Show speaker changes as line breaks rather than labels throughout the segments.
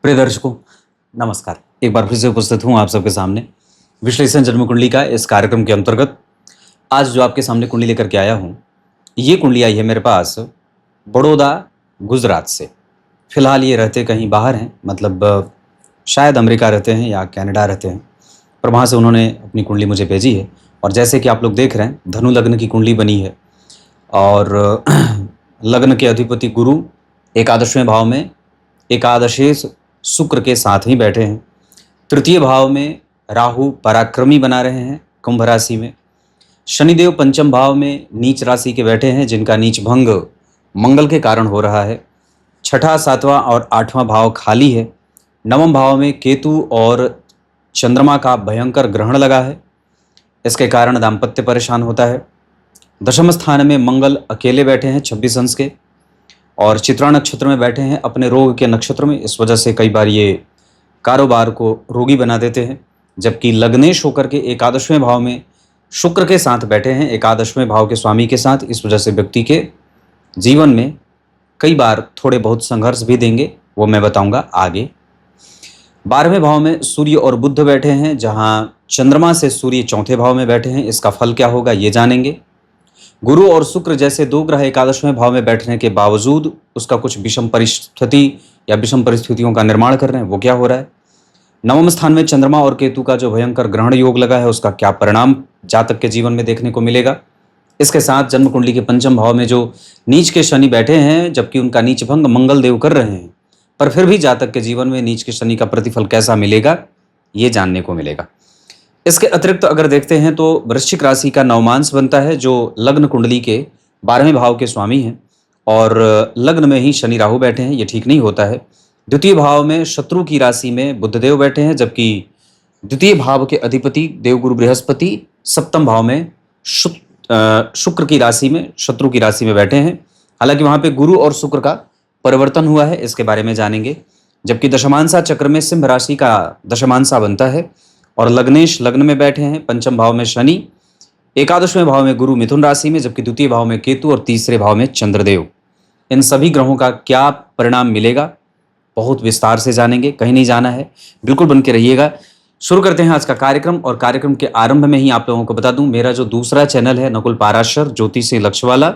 प्रिय दर्शकों, नमस्कार। एक बार फिर से उपस्थित हूँ आप सबके सामने विश्लेषण जन्म कुंडली का इस कार्यक्रम के अंतर्गत। आज जो आपके सामने कुंडली लेकर के आया हूँ, ये कुंडली आई है मेरे पास बड़ौदा, गुजरात से। फिलहाल ये रहते कहीं बाहर हैं, मतलब शायद अमेरिका रहते हैं या कनाडा रहते हैं, पर वहाँ से उन्होंने अपनी कुंडली मुझे भेजी है। और जैसे कि आप लोग देख रहे हैं, धनु लग्न की कुंडली बनी है और लग्न के अधिपति गुरु एकादशवें भाव में एकादशेश शुक्र के साथ ही बैठे हैं। तृतीय भाव में राहु पराक्रमी बना रहे हैं कुंभ राशि में। शनिदेव पंचम भाव में नीच राशि के बैठे हैं, जिनका नीच भंग मंगल के कारण हो रहा है। छठा, सातवां और आठवां भाव खाली है। नवम भाव में केतु और चंद्रमा का भयंकर ग्रहण लगा है, इसके कारण दाम्पत्य परेशान होता है। दशम स्थान में मंगल अकेले बैठे हैं 26 अंश के, और चित्रा नक्षत्र में बैठे हैं अपने रोग के नक्षत्र में। इस वजह से कई बार ये कारोबार को रोगी बना देते हैं। जबकि लग्नेश होकर के एकादशवें भाव में शुक्र के साथ बैठे हैं, एकादशवें भाव के स्वामी के साथ। इस वजह से व्यक्ति के जीवन में कई बार थोड़े बहुत संघर्ष भी देंगे, वो मैं बताऊंगा आगे। 12वें भाव में सूर्य और बुध बैठे हैं, जहां चंद्रमा से सूर्य चौथे भाव में बैठे हैं। इसका फल क्या होगा ये जानेंगे। गुरु और शुक्र जैसे दो ग्रह एकादशवें भाव में बैठने के बावजूद उसका कुछ विषम परिस्थिति या विषम परिस्थितियों का निर्माण कर रहे हैं, वो क्या हो रहा है। नवम स्थान में चंद्रमा और केतु का जो भयंकर ग्रहण योग लगा है, उसका क्या परिणाम जातक के जीवन में देखने को मिलेगा। इसके साथ जन्म कुंडली के पंचम भाव में जो नीच के शनि बैठे हैं, जबकि उनका नीच भंग मंगल देव कर रहे हैं, पर फिर भी जातक के जीवन में नीच के शनि का प्रतिफल कैसा मिलेगा ये जानने को मिलेगा। इसके अतिरिक्त अगर देखते हैं तो वृश्चिक राशि का नवमांश बनता है, जो लग्न कुंडली के 12वें भाव के स्वामी हैं, और लग्न में ही शनि राहु बैठे हैं, ये ठीक नहीं होता है। द्वितीय भाव में शत्रु की राशि में बुधदेव बैठे हैं, जबकि द्वितीय भाव के अधिपति देवगुरु बृहस्पति सप्तम भाव में शुक्र की राशि में शत्रु की राशि में बैठे हैं। हालांकि वहां पे गुरु और शुक्र का परिवर्तन हुआ है, इसके बारे में जानेंगे। जबकि दशमांशा चक्र में सिंह राशि का दशमांशा बनता है, और लग्नेश लग्न में बैठे हैं। पंचम भाव में शनि, एकादशवें भाव में गुरु मिथुन राशि में, जबकि द्वितीय भाव में केतु और तीसरे भाव में चंद्रदेव। इन सभी ग्रहों का क्या परिणाम मिलेगा बहुत विस्तार से जानेंगे, कहीं नहीं जाना है, बिल्कुल बन के रहिएगा। शुरू करते हैं आज का कार्यक्रम। और कार्यक्रम के आरंभ में ही आप लोगों को बता दूं, मेरा जो दूसरा चैनल है नकुल पाराशर ज्योतिष से लक्ष्य वाला,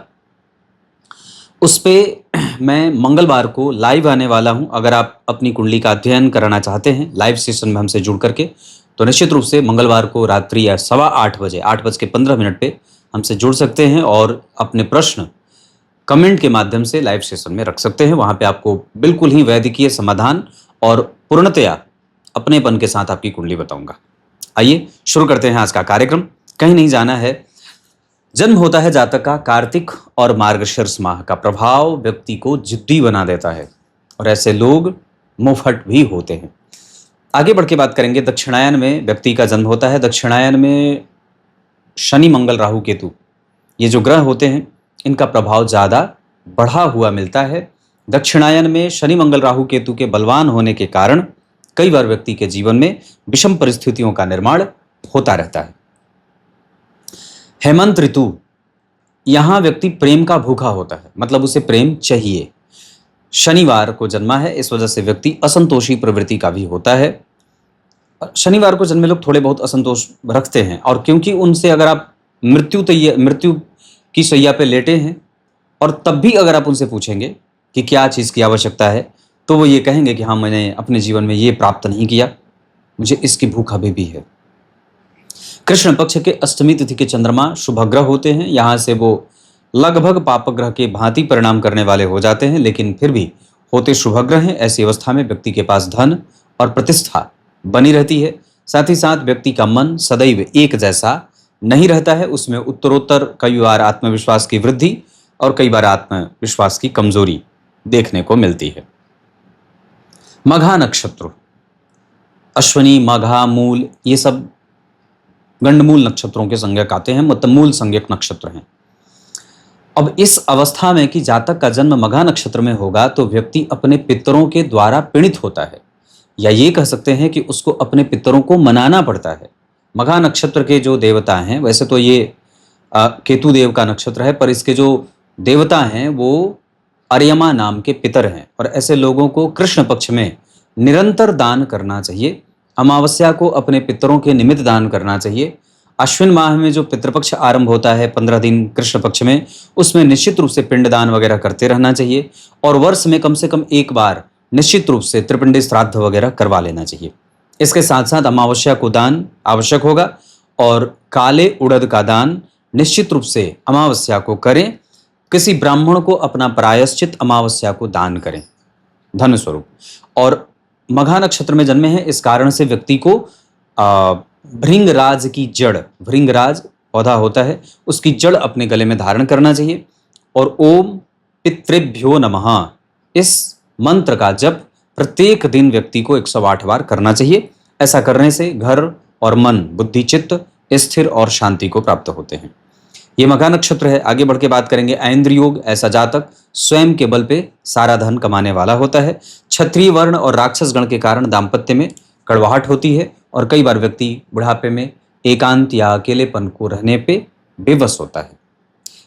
उस पे मैं मंगलवार को लाइव आने वाला हूं। अगर आप अपनी कुंडली का अध्ययन कराना चाहते हैं लाइव सेशन में हमसे जुड़ करके, तो निश्चित रूप से मंगलवार को रात्रि या 8:15 बजे 8:15 पे हमसे जुड़ सकते हैं और अपने प्रश्न कमेंट के माध्यम से लाइव सेशन में रख सकते हैं। वहां पे आपको बिल्कुल ही वैदिकीय समाधान और पूर्णतया अपनेपन के साथ आपकी कुंडली बताऊंगा। आइए शुरू करते हैं आज का कार्यक्रम, कहीं नहीं जाना है। जन्म होता है जातक का कार्तिक और मार्गशीर्ष माह का प्रभाव व्यक्ति को जिद्दी बना देता है, और ऐसे लोग मुंहफट भी होते हैं। आगे बढ़ के बात करेंगे। दक्षिणायन में व्यक्ति का जन्म होता है। दक्षिणायन में शनि मंगल राहु केतु ये जो ग्रह होते हैं, इनका प्रभाव ज़्यादा बढ़ा हुआ मिलता है। दक्षिणायन में शनि मंगल राहु केतु के बलवान होने के कारण कई बार व्यक्ति के जीवन में विषम परिस्थितियों का निर्माण होता रहता है। हेमंत ऋतु, यहाँ व्यक्ति प्रेम का भूखा होता है, मतलब उसे प्रेम चाहिए। शनिवार को जन्मा है, इस वजह से व्यक्ति असंतोषी प्रवृत्ति का भी होता है। शनिवार को जन्मे लोग थोड़े बहुत असंतोष रखते हैं, और क्योंकि उनसे अगर आप मृत्यु की शैया पे लेटे हैं, और तब भी अगर आप उनसे पूछेंगे कि क्या चीज़ की आवश्यकता है, तो वो ये कहेंगे कि हाँ, मैंने अपने जीवन में ये प्राप्त नहीं किया, मुझे इसकी भूख अभी भी है। कृष्ण पक्ष के अष्टमी तिथि के चंद्रमा शुभ ग्रह होते हैं। यहाँ से वो लगभग पापग्रह के भांति परिणाम करने वाले हो जाते हैं, लेकिन फिर भी होते शुभ ग्रह हैं। ऐसी अवस्था में व्यक्ति के पास धन और प्रतिष्ठा बनी रहती है। साथ ही साथ व्यक्ति का मन सदैव एक जैसा नहीं रहता है, उसमें उत्तरोत्तर कई बार आत्मविश्वास की वृद्धि और कई बार आत्मविश्वास की कमजोरी देखने को मिलती है। मघा नक्षत्र, अश्विनी मघा मूल ये सब गंडमूल नक्षत्रों के संज्ञक आते हैं, मतलब मूल संज्ञक नक्षत्र हैं। अब इस अवस्था में कि जातक का जन्म मघा नक्षत्र में होगा, तो व्यक्ति अपने पितरों के द्वारा पीड़ित होता है, या ये कह सकते हैं कि उसको अपने पितरों को मनाना पड़ता है। मघा नक्षत्र के जो देवता हैं, वैसे तो ये केतु देव का नक्षत्र है, पर इसके जो देवता हैं वो अर्यमा नाम के पितर हैं, और ऐसे लोगों को कृष्ण पक्ष में निरंतर दान करना चाहिए। अमावस्या को अपने पितरों के निमित्त दान करना चाहिए। अश्विन माह में जो पितृपक्ष आरंभ होता है 15 दिन कृष्ण पक्ष में, उसमें निश्चित रूप से पिंडदान वगैरह करते रहना चाहिए। और वर्ष में कम से कम एक बार निश्चित रूप से त्रिपिंडी श्राद्ध वगैरह करवा लेना चाहिए। इसके साथ साथ अमावस्या को दान आवश्यक होगा और काले उड़द का दान निश्चित रूप से अमावस्या को करें। किसी ब्राह्मण को अपना प्रायश्चित अमावस्या को दान करें धन स्वरूप। और मघा नक्षत्र में जन्मे हैं, इस कारण से व्यक्ति को भृंगराज की जड़, भृंगराज पौधा होता है, उसकी जड़ अपने गले में धारण करना चाहिए। और ओम पितृभ्यो नमः इस मंत्र का जप प्रत्येक दिन व्यक्ति को 108 बार करना चाहिए। ऐसा करने से घर और मन, बुद्धि, चित्त स्थिर और शांति को प्राप्त होते हैं। ये मघा नक्षत्र है। आगे बढ़ के बात करेंगे ऐन्द्र योग। ऐसा जातक स्वयं के बल पे सारा धन कमाने वाला होता है। क्षत्रिय वर्ण और राक्षस गण के कारण दाम्पत्य में कड़वाहट होती है और कई बार व्यक्ति बुढ़ापे में एकांत या अकेलेपन को रहने पे बेबस होता है।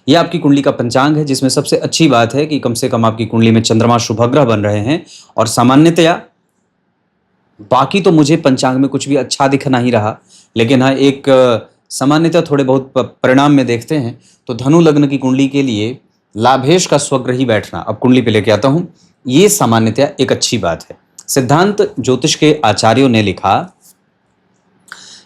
यह आपकी कुंडली का पंचांग है, जिसमें सबसे अच्छी बात है कि कम से कम आपकी कुंडली में चंद्रमा शुभग्रह बन रहे हैं। और सामान्यतया बाकी तो मुझे पंचांग में कुछ भी अच्छा दिख नहीं रहा, लेकिन हाँ एक सामान्यतः थोड़े बहुत परिणाम में देखते हैं तो धनु लग्न की कुंडली के लिए लाभेश का स्वग्रही बैठना, अब कुंडली पे लेके आता हूं, ये सामान्यतः एक अच्छी बात है। सिद्धांत ज्योतिष के आचार्यों ने लिखा,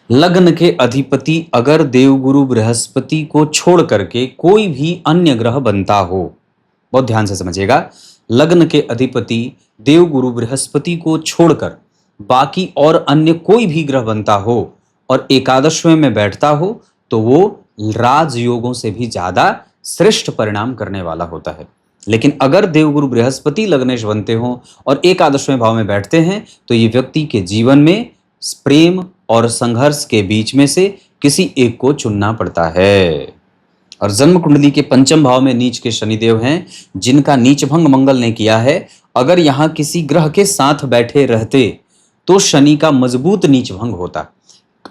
लग्न के अधिपति अगर देवगुरु बृहस्पति को छोड़ करके कोई भी अन्य ग्रह बनता हो, बहुत ध्यान से समझिएगा, लग्न के अधिपति देवगुरु बृहस्पति को छोड़कर बाकी और अन्य कोई भी ग्रह बनता हो और एकादशवें में बैठता हो तो वो राजयोगों से भी ज्यादा श्रेष्ठ परिणाम करने वाला होता है। लेकिन अगर देवगुरु बृहस्पति लग्नेश बनते हो और एकादशवें भाव में बैठते हैं तो ये व्यक्ति के जीवन में प्रेम और संघर्ष के बीच में से किसी एक को चुनना पड़ता है। और जन्म कुंडली के पंचम भाव में नीच के शनिदेव हैं, जिनका नीच भंग मंगल ने किया है। अगर यहाँ किसी ग्रह के साथ बैठे रहते तो शनि का मजबूत नीच भंग होता।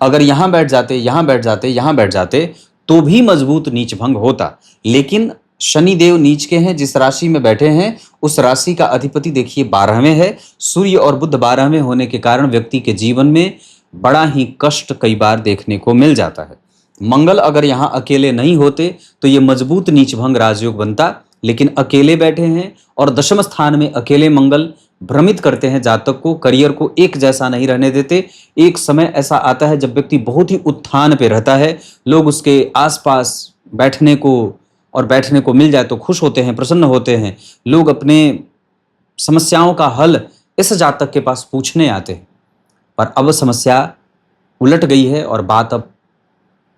अगर यहाँ बैठ जाते, यहाँ बैठ जाते, यहाँ बैठ जाते तो भी मजबूत नीच भंग होता। लेकिन शनिदेव नीच के हैं, जिस राशि में बैठे हैं उस राशि का अधिपति देखिए 12वें है। सूर्य और बुध 12वें होने के कारण व्यक्ति के जीवन में बड़ा ही कष्ट कई बार देखने को मिल जाता है। मंगल अगर यहाँ अकेले नहीं होते तो ये मजबूत नीच भंग राजयोग बनता, लेकिन अकेले बैठे हैं और दशम स्थान में अकेले मंगल भ्रमित करते हैं जातक को, करियर को एक जैसा नहीं रहने देते। एक समय ऐसा आता है जब व्यक्ति बहुत ही उत्थान पे रहता है, लोग उसके आसपास बैठने को मिल जाए तो खुश होते हैं, प्रसन्न होते हैं। लोग अपने समस्याओं का हल इस जातक के पास पूछने आते हैं। पर अब समस्या उलट गई है और बात अब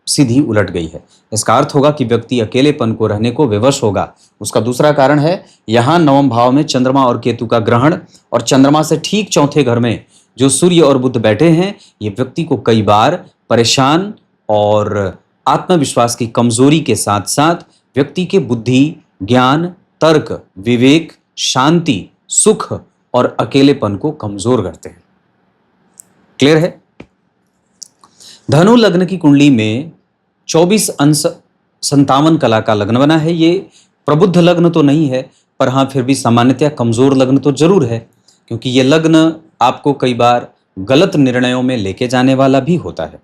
सीधी उलट गई है। इसका अर्थ होगा कि व्यक्ति अकेलेपन को रहने को विवश होगा। उसका दूसरा कारण है यहाँ नवम भाव में चंद्रमा और केतु का ग्रहण, और चंद्रमा से ठीक चौथे घर में जो सूर्य और बुध बैठे हैं, ये व्यक्ति को कई बार परेशान और आत्मविश्वास की कमजोरी के साथ साथ व्यक्ति के बुद्धि, ज्ञान, तर्क, विवेक, शांति, सुख और अकेलेपन को कमजोर करते हैं। क्लियर है? धनु लग्न की कुंडली में 24 अंश 57 कला का लग्न बना है। ये प्रबुद्ध लग्न तो नहीं है, पर हाँ फिर भी सामान्यतया कमजोर लग्न तो जरूर है, क्योंकि ये लग्न आपको कई बार गलत निर्णयों में लेके जाने वाला भी होता है।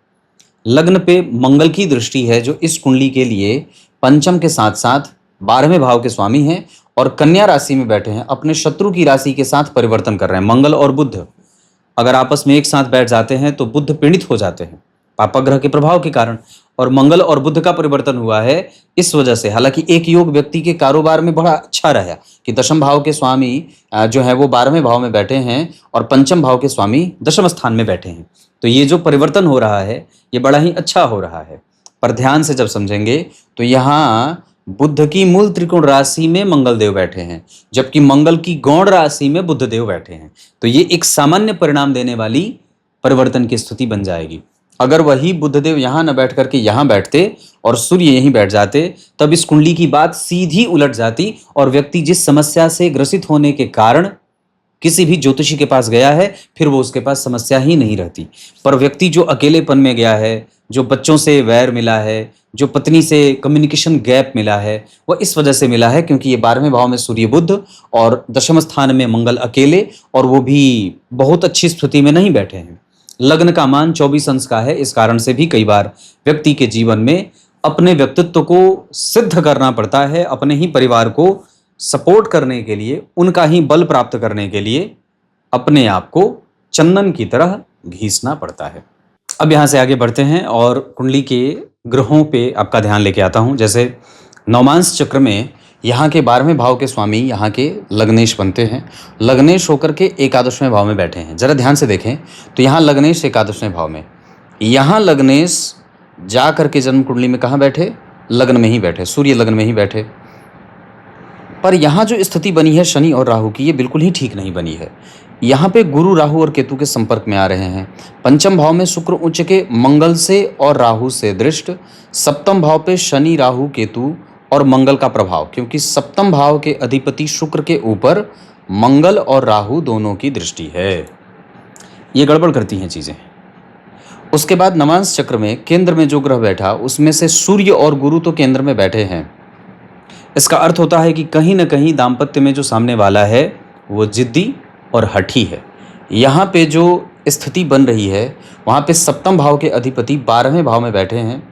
लग्न पे मंगल की दृष्टि है, जो इस कुंडली के लिए पंचम के साथ साथ 12वें भाव के स्वामी हैं और कन्या राशि में बैठे हैं। अपने शत्रु की राशि के साथ परिवर्तन कर रहे हैं। मंगल और बुध अगर आपस में एक साथ बैठ जाते हैं तो बुध पीड़ित हो जाते हैं पापग्रह के प्रभाव के कारण, और मंगल और बुध का परिवर्तन हुआ है इस वजह से। हालांकि एक योग व्यक्ति के कारोबार में बड़ा अच्छा रहा कि दशम भाव के स्वामी जो है वो 12वें भाव में बैठे हैं और पंचम भाव के स्वामी दशम स्थान में बैठे हैं। तो ये जो परिवर्तन हो रहा है ये बड़ा ही अच्छा हो रहा है। पर ध्यान से जब समझेंगे तो यहाँ बुध की मूल त्रिकोण राशि में मंगल देव बैठे हैं, जबकि मंगल की गौण राशि में बुध देव बैठे हैं। तो ये एक सामान्य परिणाम देने वाली परिवर्तन की स्थिति बन जाएगी। अगर वही बुधदेव यहाँ न बैठ करके यहाँ बैठते और सूर्य यहीं बैठ जाते, तब इस कुंडली की बात सीधी उलट जाती और व्यक्ति जिस समस्या से ग्रसित होने के कारण किसी भी ज्योतिषी के पास गया है, फिर वो उसके पास समस्या ही नहीं रहती। पर व्यक्ति जो अकेलेपन में गया है, जो बच्चों से वैर मिला है, जो पत्नी से कम्युनिकेशन गैप मिला है वह इस वजह से मिला है क्योंकि ये 12वें भाव में सूर्य बुध और दशम स्थान में मंगल अकेले, और वो भी बहुत अच्छी स्थिति में नहीं बैठे हैं। लग्न का मान 24 अंश का है। इस कारण से भी कई बार व्यक्ति के जीवन में अपने व्यक्तित्व को सिद्ध करना पड़ता है, अपने ही परिवार को सपोर्ट करने के लिए, उनका ही बल प्राप्त करने के लिए अपने आप को चंदन की तरह घिसना पड़ता है। अब यहाँ से आगे बढ़ते हैं और कुंडली के ग्रहों पे आपका ध्यान लेके आता हूँ। जैसे नवमांश चक्र में यहाँ के 12वें भाव के स्वामी यहाँ के लग्नेश बनते हैं। लग्नेश होकर के एकादशवें भाव में बैठे हैं। जरा ध्यान से देखें तो यहाँ लग्नेश एकादशवें भाव में, यहाँ लग्नेश जा करके जन्म कुंडली में कहाँ बैठे? लग्न में ही बैठे, सूर्य लग्न में ही बैठे। पर यहाँ जो स्थिति बनी है शनि और राहु की, ये बिल्कुल ही ठीक नहीं बनी है। यहाँ पे गुरु राहु और केतु के संपर्क में आ रहे हैं। पंचम भाव में शुक्र उच्च के मंगल से और राहु से दृष्ट, सप्तम भाव पे शनि राहु केतु और मंगल का प्रभाव, क्योंकि सप्तम भाव के अधिपति शुक्र के ऊपर मंगल और राहु दोनों की दृष्टि है। ये गड़बड़ करती हैं चीज़ें। उसके बाद नवांश चक्र में केंद्र में जो ग्रह बैठा उसमें से सूर्य और गुरु तो केंद्र में बैठे हैं। इसका अर्थ होता है कि कहीं ना कहीं दाम्पत्य में जो सामने वाला है वो जिद्दी और हठी है। यहाँ पे जो स्थिति बन रही है वहाँ पे सप्तम भाव के अधिपति 12वें भाव में बैठे हैं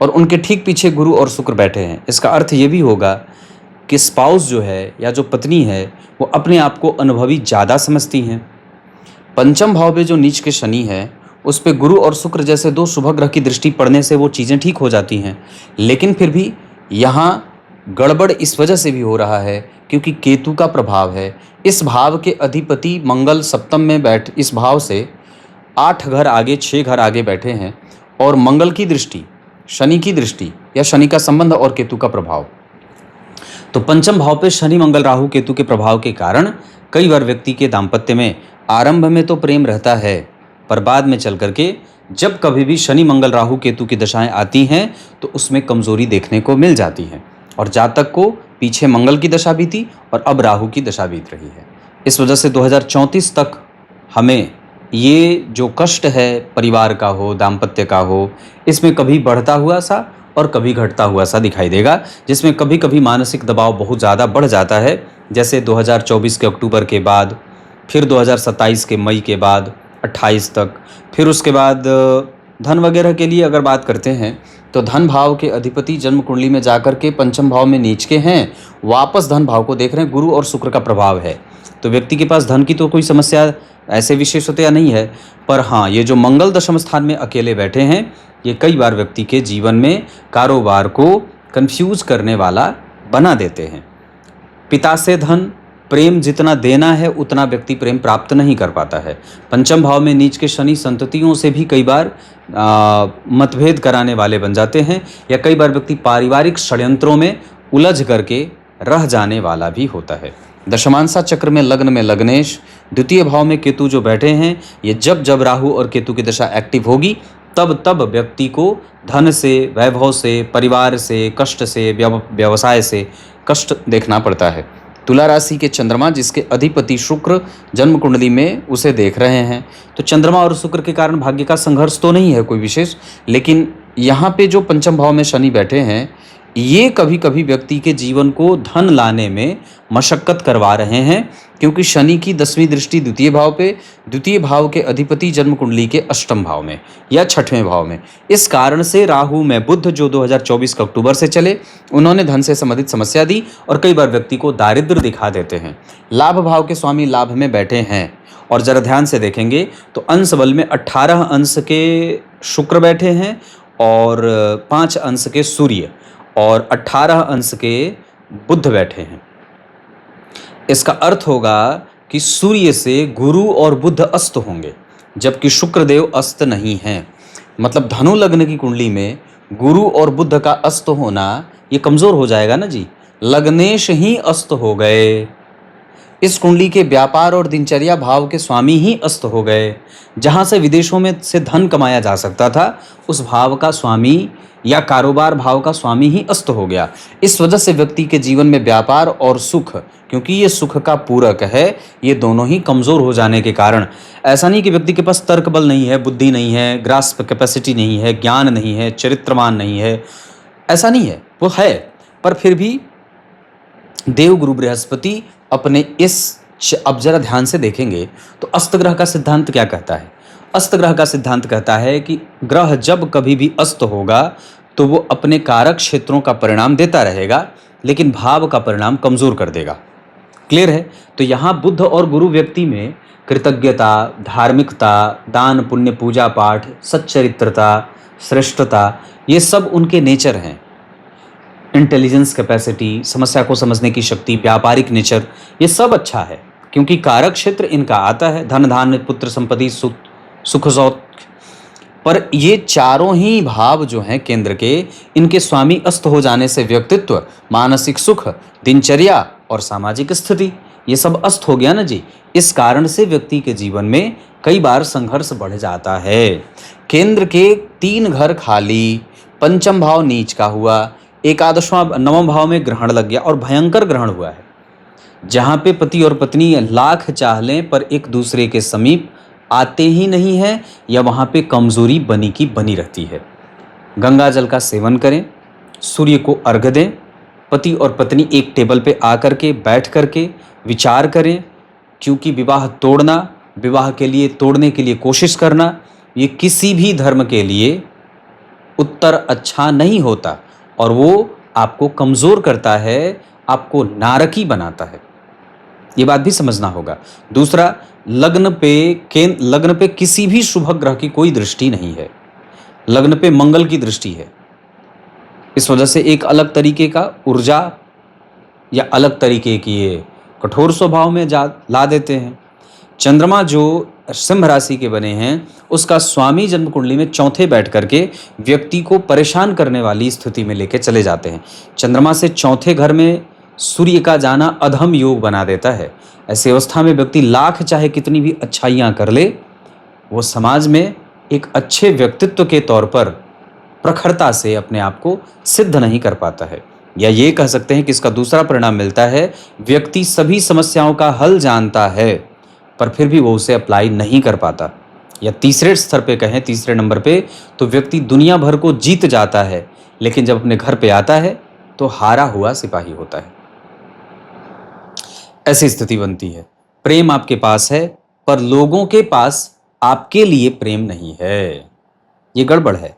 और उनके ठीक पीछे गुरु और शुक्र बैठे हैं। इसका अर्थ ये भी होगा कि स्पाउस जो है या जो पत्नी है वो अपने आप को अनुभवी ज़्यादा समझती हैं। पंचम भाव पे जो नीच के शनि है उस पे गुरु और शुक्र जैसे दो शुभ ग्रह की दृष्टि पड़ने से वो चीज़ें ठीक हो जाती हैं, लेकिन फिर भी यहाँ गड़बड़ इस वजह से भी हो रहा है क्योंकि केतु का प्रभाव है। इस भाव के अधिपति मंगल सप्तम में बैठ, इस भाव से 8 घर आगे 6 घर आगे बैठे हैं और मंगल की दृष्टि, शनि की दृष्टि या शनि का संबंध और केतु का प्रभाव। तो पंचम भाव पे शनि मंगल राहु केतु के प्रभाव के कारण कई बार व्यक्ति के दाम्पत्य में आरंभ में तो प्रेम रहता है, पर बाद में चल करके जब कभी भी शनि मंगल राहु केतु की दशाएं आती हैं तो उसमें कमजोरी देखने को मिल जाती है। और जातक को पीछे मंगल की दशा बीती और अब राहु की दशा बीत रही है। इस वजह से 2034 तक हमें ये जो कष्ट है परिवार का हो, दाम्पत्य का हो, इसमें कभी बढ़ता हुआ सा और कभी घटता हुआ सा दिखाई देगा, जिसमें कभी कभी मानसिक दबाव बहुत ज़्यादा बढ़ जाता है। जैसे 2024 के अक्टूबर के बाद, फिर 2027 के मई के बाद 28 तक, फिर उसके बाद धन वगैरह के लिए अगर बात करते हैं तो धन भाव के अधिपति जन्म कुंडली में जाकर के पंचम भाव में नीच के हैं, वापस धन भाव को देख रहे हैं। गुरु और शुक्र का प्रभाव है तो व्यक्ति के पास धन की तो कोई समस्या ऐसे विशेषतया नहीं है, पर हाँ ये जो मंगल दशम स्थान में अकेले बैठे हैं ये कई बार व्यक्ति के जीवन में कारोबार को कंफ्यूज करने वाला बना देते हैं। पिता से धन, प्रेम जितना देना है उतना व्यक्ति प्रेम प्राप्त नहीं कर पाता है। पंचम भाव में नीच के शनि संततियों से भी कई बार मतभेद कराने वाले बन जाते हैं, या कई बार व्यक्ति पारिवारिक षड्यंत्रों में उलझ करके रह जाने वाला भी होता है। दशमांशा चक्र में लग्न में लग्नेश, द्वितीय भाव में केतु जो बैठे हैं, ये जब जब राहु और केतु की दशा एक्टिव होगी तब तब व्यक्ति को धन से, वैभव से, परिवार से कष्ट से, व्यवसाय से कष्ट देखना पड़ता है। तुला राशि के चंद्रमा जिसके अधिपति शुक्र जन्म कुंडली में उसे देख रहे हैं, तो चंद्रमा और शुक्र के कारण भाग्य का संघर्ष तो नहीं है कोई विशेष, लेकिन यहाँ पे जो पंचम भाव में शनि बैठे हैं ये कभी कभी व्यक्ति के जीवन को धन लाने में मशक्कत करवा रहे हैं, क्योंकि शनि की 10वीं दृष्टि द्वितीय भाव पे, द्वितीय भाव के अधिपति जन्म कुंडली के अष्टम भाव में या 6वें भाव में। इस कारण से राहु में बुध जो 2024 के अक्टूबर से चले, उन्होंने धन से संबंधित समस्या दी और कई बार व्यक्ति को दारिद्र्य दिखा देते हैं। लाभ भाव के स्वामी लाभ में बैठे हैं और जरा ध्यान से देखेंगे तो अंश बल में 18 अंश के शुक्र बैठे हैं और 5 अंश के सूर्य और 18 अंश के बुध बैठे हैं। इसका अर्थ होगा कि सूर्य से गुरु और बुध अस्त होंगे जबकि शुक्रदेव अस्त नहीं हैं। मतलब धनु लग्न की कुंडली में गुरु और बुध का अस्त होना ये कमज़ोर हो जाएगा ना जी। लग्नेश ही अस्त हो गए, इस कुंडली के व्यापार और दिनचर्या भाव के स्वामी ही अस्त हो गए। जहाँ से विदेशों में से धन कमाया जा सकता था उस भाव का स्वामी या कारोबार भाव का स्वामी ही अस्त हो गया। इस वजह से व्यक्ति के जीवन में व्यापार और सुख, क्योंकि ये सुख का पूरक है, ये दोनों ही कमज़ोर हो जाने के कारण, ऐसा नहीं कि व्यक्ति के पास तर्क बल नहीं है, बुद्धि नहीं है, ग्रास्प कैपेसिटी नहीं है, ज्ञान नहीं है, चरित्रवान नहीं है, ऐसा नहीं है, वो है, पर फिर भी देवगुरु बृहस्पति अपने अब जरा ध्यान से देखेंगे तो अस्त ग्रह का सिद्धांत क्या कहता है। अस्त ग्रह का सिद्धांत कहता है कि ग्रह जब कभी भी अस्त होगा तो वो अपने कारक क्षेत्रों का परिणाम देता रहेगा, लेकिन भाव का परिणाम कमजोर कर देगा। क्लियर है। तो यहाँ बुध और गुरु व्यक्ति में कृतज्ञता, धार्मिकता, दान पुण्य, पूजा पाठ, सच्चरित्रता, श्रेष्ठता, ये सब उनके नेचर हैं। इंटेलिजेंस कैपेसिटी, समस्या को समझने की शक्ति, व्यापारिक नेचर, ये सब अच्छा है, क्योंकि कारक क्षेत्र इनका आता है धन धान्य पुत्र संपत्ति सुख सौख। पर ये चारों ही भाव जो हैं केंद्र के, इनके स्वामी अस्त हो जाने से व्यक्तित्व, मानसिक सुख, दिनचर्या और सामाजिक स्थिति, ये सब अस्त हो गया ना जी। इस कारण से व्यक्ति के जीवन में कई बार संघर्ष बढ़ जाता है। केंद्र के 3 घर खाली, पंचम भाव नीच का हुआ, एकादशवां 9वें भाव में ग्रहण लग गया और भयंकर ग्रहण हुआ है, जहां पे पति और पत्नी लाख चाह लें पर एक दूसरे के समीप आते ही नहीं है, या वहां पे कमजोरी बनी की बनी रहती है। गंगा जल का सेवन करें, सूर्य को अर्घ्य दें, पति और पत्नी एक टेबल पे आकर के बैठ करके विचार करें, क्योंकि विवाह तोड़ना, विवाह के लिए तोड़ने के लिए कोशिश करना, ये किसी भी धर्म के लिए उत्तर अच्छा नहीं होता और वो आपको कमज़ोर करता है, आपको नारकी बनाता है। ये बात भी समझना होगा। दूसरा, लग्न पे किसी भी शुभ ग्रह की कोई दृष्टि नहीं है, लग्न पे मंगल की दृष्टि है। इस वजह से एक अलग तरीके का ऊर्जा या अलग तरीके की ये कठोर स्वभाव में ला देते हैं। चंद्रमा जो सिंह राशि के बने हैं, उसका स्वामी जन्म कुंडली में चौथे बैठ करके व्यक्ति को परेशान करने वाली स्थिति में लेके चले जाते हैं। चंद्रमा से चौथे घर में सूर्य का जाना अधम योग बना देता है। ऐसी अवस्था में व्यक्ति लाख चाहे कितनी भी अच्छाइयाँ कर ले, वो समाज में एक अच्छे व्यक्तित्व के तौर पर प्रखरता से अपने आप को सिद्ध नहीं कर पाता है। या ये कह सकते हैं कि इसका दूसरा परिणाम मिलता है, व्यक्ति सभी समस्याओं का हल जानता है पर फिर भी वो उसे अप्लाई नहीं कर पाता। या तीसरे स्तर पे कहें, तीसरे नंबर पे, तो व्यक्ति दुनिया भर को जीत जाता है, लेकिन जब अपने घर पे आता है तो हारा हुआ सिपाही होता है। ऐसी स्थिति बनती है। प्रेम आपके पास है पर लोगों के पास आपके लिए प्रेम नहीं है, ये गड़बड़ है।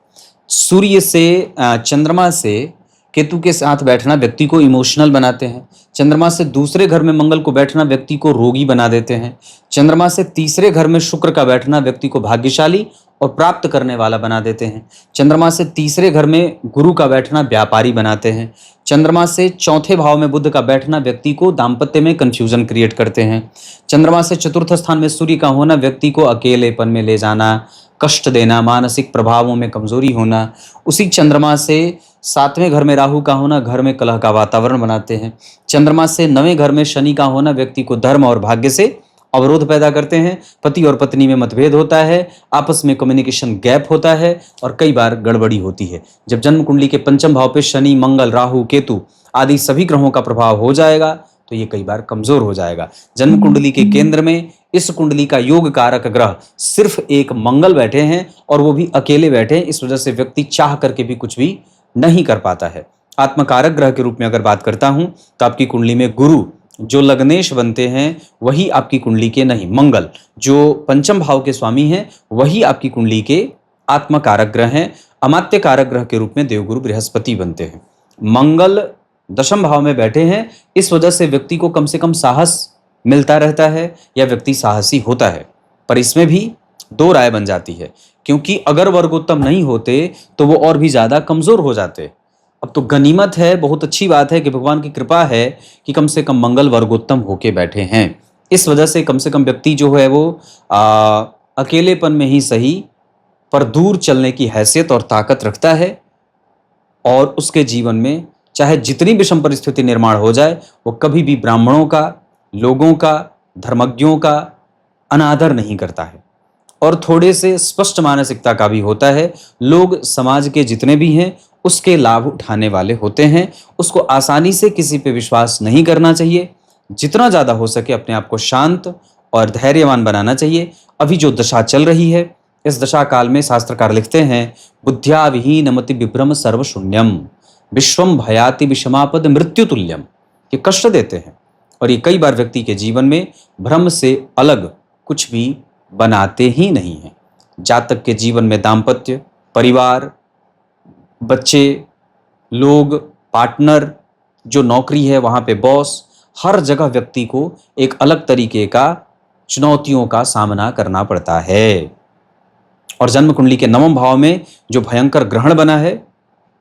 सूर्य से चंद्रमा से केतु के साथ बैठना व्यक्ति को इमोशनल बनाते हैं। चंद्रमा से दूसरे घर में मंगल को बैठना व्यक्ति को रोगी बना देते हैं। चंद्रमा से तीसरे घर में शुक्र का बैठना व्यक्ति को भाग्यशाली और प्राप्त करने वाला बना देते हैं। चंद्रमा से तीसरे घर में गुरु का बैठना व्यापारी बनाते हैं। चंद्रमा से चौथे भाव में बुध का बैठना व्यक्ति को दाम्पत्य में कंफ्यूजन क्रिएट करते हैं। चंद्रमा से चतुर्थ स्थान में सूर्य का होना व्यक्ति को अकेलेपन में ले जाना, कष्ट देना, मानसिक प्रभावों में कमजोरी होना। उसी चंद्रमा से 7वें घर में राहु का होना घर में कलह का वातावरण बनाते हैं। चंद्रमा से 9वें घर में शनि का होना व्यक्ति को धर्म और भाग्य से अवरोध पैदा करते हैं। पति और पत्नी में मतभेद होता है, आपस में कम्युनिकेशन गैप होता है और कई बार गड़बड़ी होती है। जब जन्म कुंडली के पंचम भाव पे शनि, मंगल, राहु, केतु आदि सभी ग्रहों का प्रभाव हो जाएगा तो ये कई बार कमजोर हो जाएगा। जन्म कुंडली के केंद्र में इस कुंडली का योग कारक ग्रह सिर्फ एक मंगल बैठे हैं और वो भी अकेले बैठे हैं। इस वजह से व्यक्ति चाह करके भी कुछ भी नहीं कर पाता है। आत्मकारक ग्रह के रूप में अगर बात करता हूं तो आपकी कुंडली में गुरु जो लग्नेश बनते हैं वही आपकी कुंडली के नहीं, मंगल जो पंचम भाव के स्वामी हैं वही आपकी कुंडली के आत्मकारक ग्रह हैं। अमात्य कारक ग्रह के रूप में देवगुरु बृहस्पति बनते हैं। मंगल दशम भाव में बैठे हैं, इस वजह से व्यक्ति को कम से कम साहस मिलता रहता है या व्यक्ति साहसी होता है। पर इसमें भी दो राय बन जाती है, क्योंकि अगर वर्गोत्तम नहीं होते तो वो और भी ज्यादा कमजोर हो जाते। अब तो गनीमत है, बहुत अच्छी बात है कि भगवान की कृपा है कि कम से कम मंगल वर्गोत्तम होके बैठे हैं। इस वजह से कम व्यक्ति जो है वो अकेलेपन में ही सही पर दूर चलने की हैसियत और ताकत रखता है और उसके जीवन में चाहे जितनी विषम परिस्थिति निर्माण हो जाए वो कभी भी ब्राह्मणों का, लोगों का, धर्मज्ञों का अनादर नहीं करता है और थोड़े से स्पष्ट मानसिकता का भी होता है। लोग समाज के जितने भी हैं उसके लाभ उठाने वाले होते हैं। उसको आसानी से किसी पे विश्वास नहीं करना चाहिए। जितना ज़्यादा हो सके अपने आप को शांत और धैर्यवान बनाना चाहिए। अभी जो दशा चल रही है, इस दशा काल में शास्त्रकार लिखते हैं, बुद्ध्या विहीनमति विभ्रम सर्वशून्यम। विश्वम भयाति विषमापद मृत्यु तुल्यम, ये कष्ट देते हैं और ये कई बार व्यक्ति के जीवन में भ्रम से अलग कुछ भी बनाते ही नहीं हैं। जातक के जीवन में दाम्पत्य, परिवार, बच्चे, लोग, पार्टनर, जो नौकरी है वहाँ पे बॉस, हर जगह व्यक्ति को एक अलग तरीके का चुनौतियों का सामना करना पड़ता है। और जन्म कुंडली के नवम भाव में जो भयंकर ग्रहण बना है,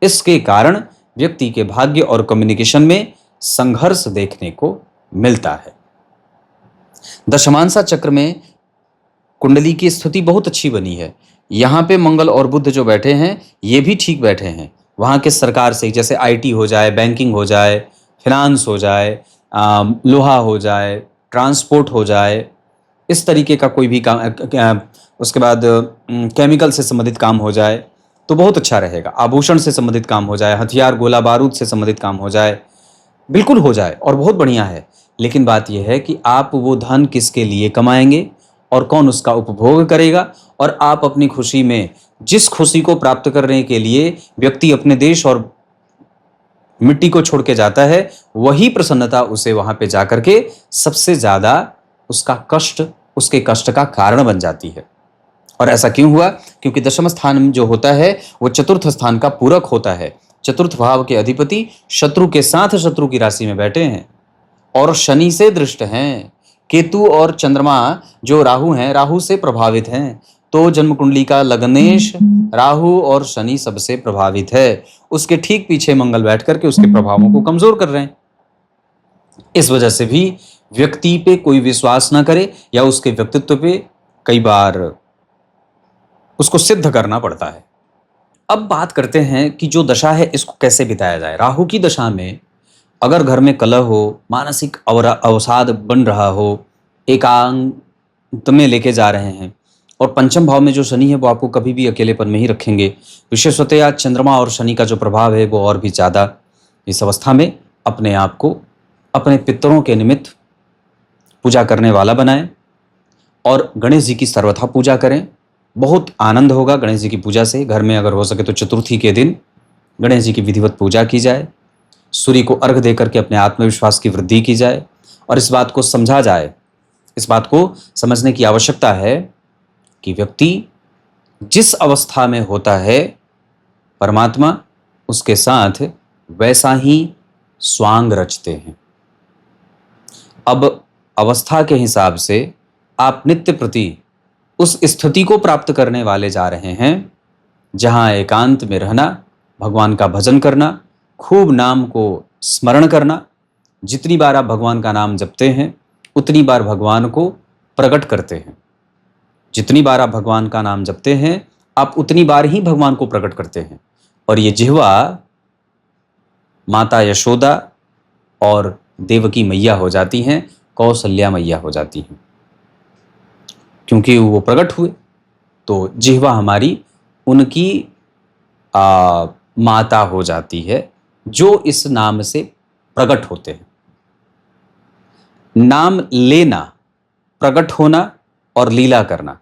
इसके कारण व्यक्ति के भाग्य और कम्युनिकेशन में संघर्ष देखने को मिलता है। दशमांसा चक्र में कुंडली की स्थिति बहुत अच्छी बनी है। यहाँ पे मंगल और बुध जो बैठे हैं ये भी ठीक बैठे हैं। वहाँ के सरकार से, जैसे आईटी हो जाए, बैंकिंग हो जाए, फिनांस हो जाए, लोहा हो जाए, ट्रांसपोर्ट हो जाए, इस तरीके का कोई भी काम, उसके बाद केमिकल से संबंधित काम हो जाए तो बहुत अच्छा रहेगा। आभूषण से संबंधित काम हो जाए, हथियार, गोला बारूद से संबंधित काम हो जाए, बिल्कुल हो जाए और बहुत बढ़िया है। लेकिन बात यह है कि आप वो धन किसके लिए कमाएंगे और कौन उसका उपभोग करेगा, और आप अपनी खुशी में, जिस खुशी को प्राप्त करने के लिए व्यक्ति अपने देश और मिट्टी को छोड़ के जाता है, वही प्रसन्नता उसे वहां पे जाकर के सबसे ज्यादा उसका कष्ट, उसके कष्ट का कारण बन जाती है। और ऐसा क्यों हुआ? क्योंकि दशम स्थान जो होता है वो चतुर्थ स्थान का पूरक होता है। चतुर्थ भाव के अधिपति शत्रु के साथ शत्रु की राशि में बैठे हैं और शनि से दृष्ट हैं। केतु और चंद्रमा जो राहु हैं, राहु से प्रभावित हैं। तो जन्म कुंडली का लग्नेश राहु और शनि सबसे प्रभावित है। उसके ठीक पीछे मंगल बैठ करके उसके प्रभावों को कमजोर कर रहे हैं। इस वजह से भी व्यक्ति पे कोई विश्वास ना करे या उसके व्यक्तित्व पे कई बार उसको सिद्ध करना पड़ता है। अब बात करते हैं कि जो दशा है इसको कैसे बिताया जाए। राहु की दशा में अगर घर में कलह हो, मानसिक अवसाद बन रहा हो, एकांत में लेके जा रहे हैं, और पंचम भाव में जो शनि है वो आपको कभी भी अकेलेपन में ही रखेंगे। विशेषतया चंद्रमा और शनि का जो प्रभाव है वो और भी ज़्यादा। इस अवस्था में अपने आप को अपने पितरों के निमित्त पूजा करने वाला बनाएं और गणेश जी की सर्वथा पूजा करें। बहुत आनंद होगा गणेश जी की पूजा से। घर में अगर हो सके तो चतुर्थी के दिन गणेश जी की विधिवत पूजा की जाए, सूर्य को अर्घ देकर के अपने आत्मविश्वास की वृद्धि की जाए और इस बात को समझा जाए, इस बात को समझने की आवश्यकता है कि व्यक्ति जिस अवस्था में होता है, परमात्मा उसके साथ वैसा ही स्वांग रचते हैं। अब अवस्था के हिसाब से आप नित्य प्रति उस स्थिति को प्राप्त करने वाले जा रहे हैं जहां एकांत में रहना, भगवान का भजन करना, खूब नाम को स्मरण करना। जितनी बार आप भगवान का नाम जपते हैं उतनी बार भगवान को प्रकट करते हैं। जितनी बार आप भगवान का नाम जपते हैं आप उतनी बार ही भगवान को प्रकट करते हैं। और ये जिह्वा माता यशोदा और देवकी मैया हो जाती हैं, कौशल्या मैया हो जाती हैं, क्योंकि वो प्रकट हुए। तो जिह्वा हमारी उनकी माता हो जाती है जो इस नाम से प्रकट होते हैं। नाम लेना, प्रकट होना और लीला करना,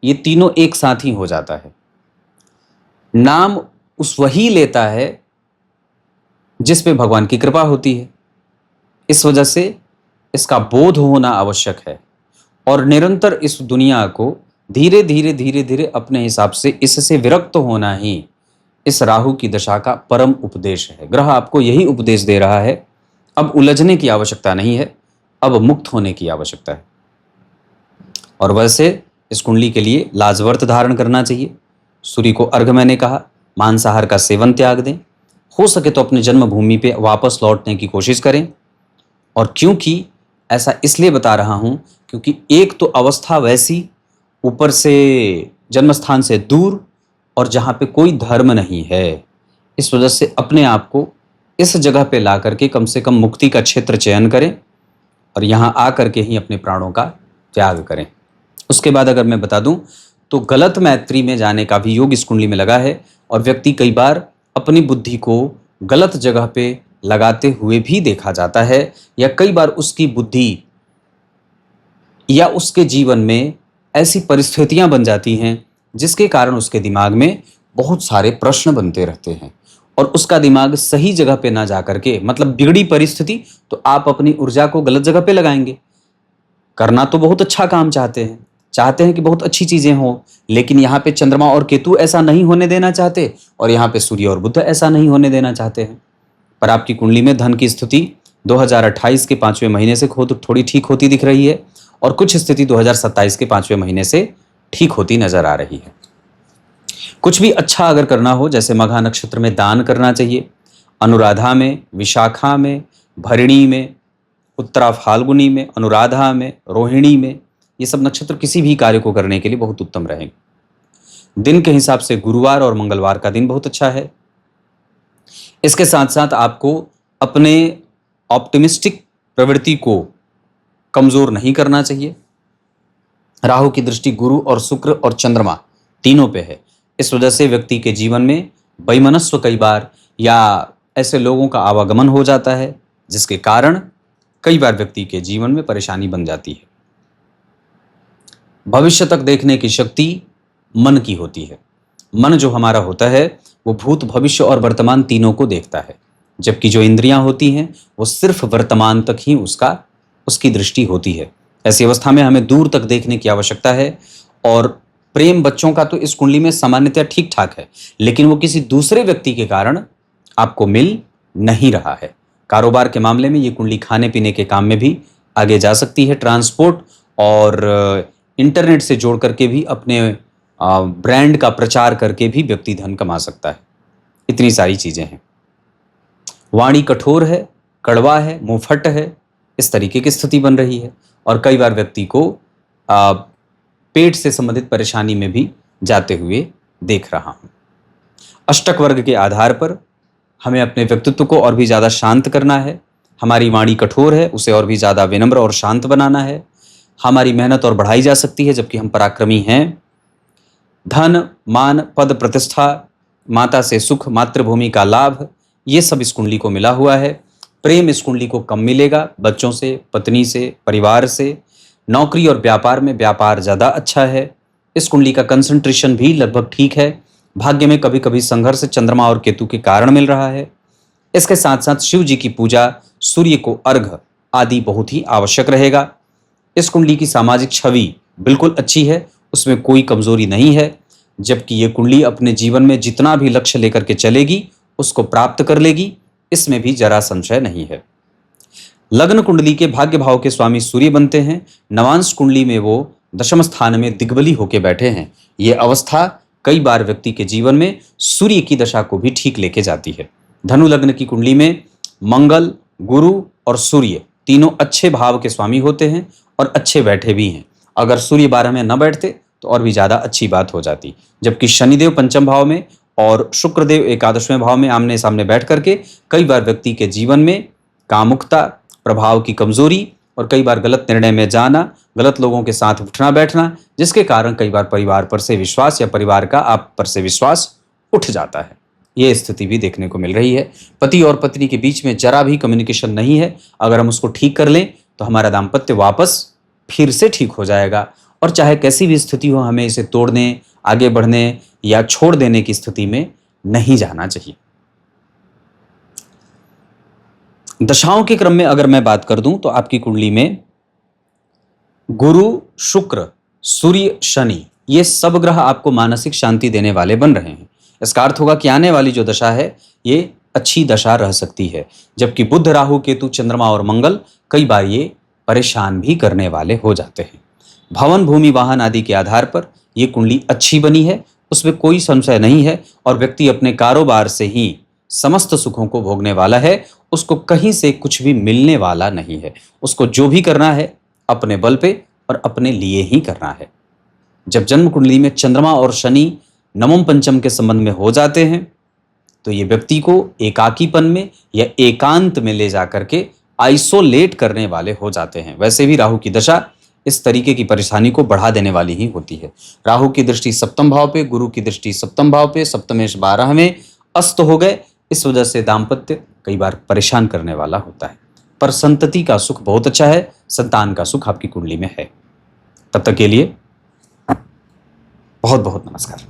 ये तीनों एक साथ ही हो जाता है। नाम उस वही लेता है जिस पे भगवान की कृपा होती है। इस वजह से इसका बोध होना आवश्यक है और निरंतर इस दुनिया को धीरे धीरे धीरे धीरे अपने हिसाब से इससे विरक्त होना ही इस राहु की दशा का परम उपदेश है। ग्रह आपको यही उपदेश दे रहा है, अब उलझने की आवश्यकता नहीं है, अब मुक्त होने की आवश्यकता है। और वैसे इस कुंडली के लिए लाजवर्त धारण करना चाहिए। सूर्य को अर्घ मैंने कहा, मांसाहार का सेवन त्याग दें, हो सके तो अपने जन्मभूमि पे वापस लौटने की कोशिश करें। और क्योंकि ऐसा इसलिए बता रहा हूं क्योंकि एक तो अवस्था वैसी, ऊपर से जन्मस्थान से दूर और जहां पे कोई धर्म नहीं है, इस वजह से अपने आप को इस जगह पे ला करके कम से कम मुक्ति का क्षेत्र चयन करें और यहाँ आ करके ही अपने प्राणों का त्याग करें। उसके बाद अगर मैं बता दूं तो गलत मैत्री में जाने का भी योग इस कुंडली में लगा है और व्यक्ति कई बार अपनी बुद्धि को गलत जगह पे लगाते हुए भी देखा जाता है, या कई बार उसकी बुद्धि या उसके जीवन में ऐसी परिस्थितियां बन जाती हैं जिसके कारण उसके दिमाग में बहुत सारे प्रश्न बनते रहते हैं और उसका दिमाग सही जगह पे ना जा करके, मतलब बिगड़ी परिस्थिति तो आप अपनी ऊर्जा को गलत जगह पे लगाएंगे। करना तो बहुत अच्छा काम चाहते हैं कि बहुत अच्छी चीजें हो, लेकिन यहाँ पे चंद्रमा और केतु ऐसा नहीं होने देना चाहते, और यहाँ पे सूर्य और बुध ऐसा नहीं होने देना चाहते हैं। पर आपकी कुंडली में धन की स्थिति 2028 के 5वें महीने से थोड़ी ठीक होती दिख रही है, और कुछ स्थिति 2027 के 5वें महीने से ठीक होती नजर आ रही है। कुछ भी अच्छा अगर करना हो, जैसे मघा नक्षत्र में दान करना चाहिए, अनुराधा में, विशाखा में, भरणी में, उत्तरा फाल्गुनी में, अनुराधा में, रोहिणी में, ये सब नक्षत्र किसी भी कार्य को करने के लिए बहुत उत्तम रहेंगे। दिन के हिसाब से गुरुवार और मंगलवार का दिन बहुत अच्छा है। इसके साथ साथ आपको अपने ऑप्टिमिस्टिक प्रवृत्ति को कमजोर नहीं करना चाहिए। राहु की दृष्टि गुरु और शुक्र और चंद्रमा तीनों पे है। इस वजह से व्यक्ति के जीवन में वैमनस्य कई बार या ऐसे लोगों का आवागमन हो जाता है, जिसके कारण कई बार व्यक्ति के जीवन में परेशानी बन जाती है। भविष्य तक देखने की शक्ति मन की होती है। मन जो हमारा होता है वो भूत, भविष्य और वर्तमान तीनों को देखता है, जबकि जो इंद्रियां होती हैं वो सिर्फ वर्तमान तक ही उसकी दृष्टि होती है। ऐसी अवस्था में हमें दूर तक देखने की आवश्यकता है। और प्रेम बच्चों का तो इस कुंडली में सामान्यतः ठीक ठाक है, लेकिन वो किसी दूसरे व्यक्ति के कारण आपको मिल नहीं रहा है। कारोबार के मामले में ये कुंडली खाने पीने के काम में भी आगे जा सकती है। ट्रांसपोर्ट और इंटरनेट से जोड़ करके भी अपने ब्रांड का प्रचार करके भी व्यक्ति धन कमा सकता है। इतनी सारी चीजें हैं। वाणी कठोर है, कड़वा है, मुंहफट है, इस तरीके की स्थिति बन रही है। और कई बार व्यक्ति को पेट से संबंधित परेशानी में भी जाते हुए देख रहा हूं। अष्टक वर्ग के आधार पर हमें अपने व्यक्तित्व को और भी ज्यादा शांत करना है। हमारी वाणी कठोर है, उसे और भी ज्यादा विनम्र और शांत बनाना है। हमारी मेहनत और बढ़ाई जा सकती है, जबकि हम पराक्रमी हैं। धन, मान, पद, प्रतिष्ठा, माता से सुख, मातृभूमि का लाभ, ये सब इस कुंडली को मिला हुआ है। प्रेम इस कुंडली को कम मिलेगा, बच्चों से, पत्नी से, परिवार से। नौकरी और व्यापार में व्यापार ज्यादा अच्छा है। इस कुंडली का कंसंट्रेशन भी लगभग ठीक है। भाग्य में कभी कभी संघर्ष चंद्रमा और केतु के कारण मिल रहा है। इसके साथ साथ शिव जी की पूजा, सूर्य को अर्घ आदि बहुत ही आवश्यक रहेगा। इस कुंडली की सामाजिक छवि बिल्कुल अच्छी है, उसमें कोई कमजोरी नहीं है। जबकि ये कुंडली अपने जीवन में जितना भी लक्ष्य लेकर के चलेगी उसको प्राप्त कर लेगी, इसमें भी जरा संशय नहीं है। लग्न कुंडली के भाग्य भाव के स्वामी सूर्य बनते हैं। नवांश कुंडली में वो दशम स्थान में दिग्बली होके बैठे हैं। ये अवस्था कई बार व्यक्ति के जीवन में सूर्य की दशा को भी ठीक लेके जाती है। धनु लग्न की कुंडली में मंगल, गुरु और सूर्य तीनों अच्छे भाव के स्वामी होते हैं और अच्छे बैठे भी हैं। अगर सूर्य 12 में न बैठते तो और भी ज्यादा अच्छी बात हो जाती। जबकि शनिदेव पंचम भाव में और शुक्रदेव एकादशवें भाव में आमने सामने बैठ करके कई बार व्यक्ति के जीवन में कामुकता, प्रभाव की कमजोरी और कई बार गलत निर्णय में जाना, गलत लोगों के साथ उठना बैठना, जिसके कारण कई बार परिवार पर से विश्वास या परिवार का आप पर से विश्वास उठ जाता है। ये स्थिति भी देखने को मिल रही है। पति और पत्नी के बीच में जरा भी कम्युनिकेशन नहीं है। अगर हम उसको ठीक कर लें तो हमारा दाम्पत्य वापस फिर से ठीक हो जाएगा। और चाहे कैसी भी स्थिति हो, हमें इसे तोड़ने, आगे बढ़ने या छोड़ देने की स्थिति में नहीं जाना चाहिए। दशाओं के क्रम में अगर मैं बात कर दूं तो आपकी कुंडली में गुरु, शुक्र, सूर्य, शनि, ये सब ग्रह आपको मानसिक शांति देने वाले बन रहे हैं। इसका अर्थ होगा कि आने वाली जो दशा है ये अच्छी दशा रह सकती है। जबकि बुध, राहु, केतु, चंद्रमा और मंगल कई बार ये परेशान भी करने वाले हो जाते हैं। भवन, भूमि, वाहन आदि के आधार पर ये कुंडली अच्छी बनी है, उसमें कोई संशय नहीं है। और व्यक्ति अपने कारोबार से ही समस्त सुखों को भोगने वाला है। उसको कहीं से कुछ भी मिलने वाला नहीं है। उसको जो भी करना है अपने बल पे और अपने लिए ही करना है। जब जन्म कुंडली में चंद्रमा और शनि नवम पंचम के संबंध में हो जाते हैं तो ये व्यक्ति को एकाकीपन में या एकांत में ले जाकर के आइसोलेट करने वाले हो जाते हैं। वैसे भी राहु की दशा इस तरीके की परेशानी को बढ़ा देने वाली ही होती है। राहु की दृष्टि सप्तम भाव पे, गुरु की दृष्टि सप्तम भाव पे, सप्तमेश 12 में अस्त हो गए। इस वजह से दाम्पत्य कई बार परेशान करने वाला होता है। पर संतति का सुख बहुत अच्छा है, संतान का सुख आपकी कुंडली में है। तब तक के लिए बहुत बहुत नमस्कार।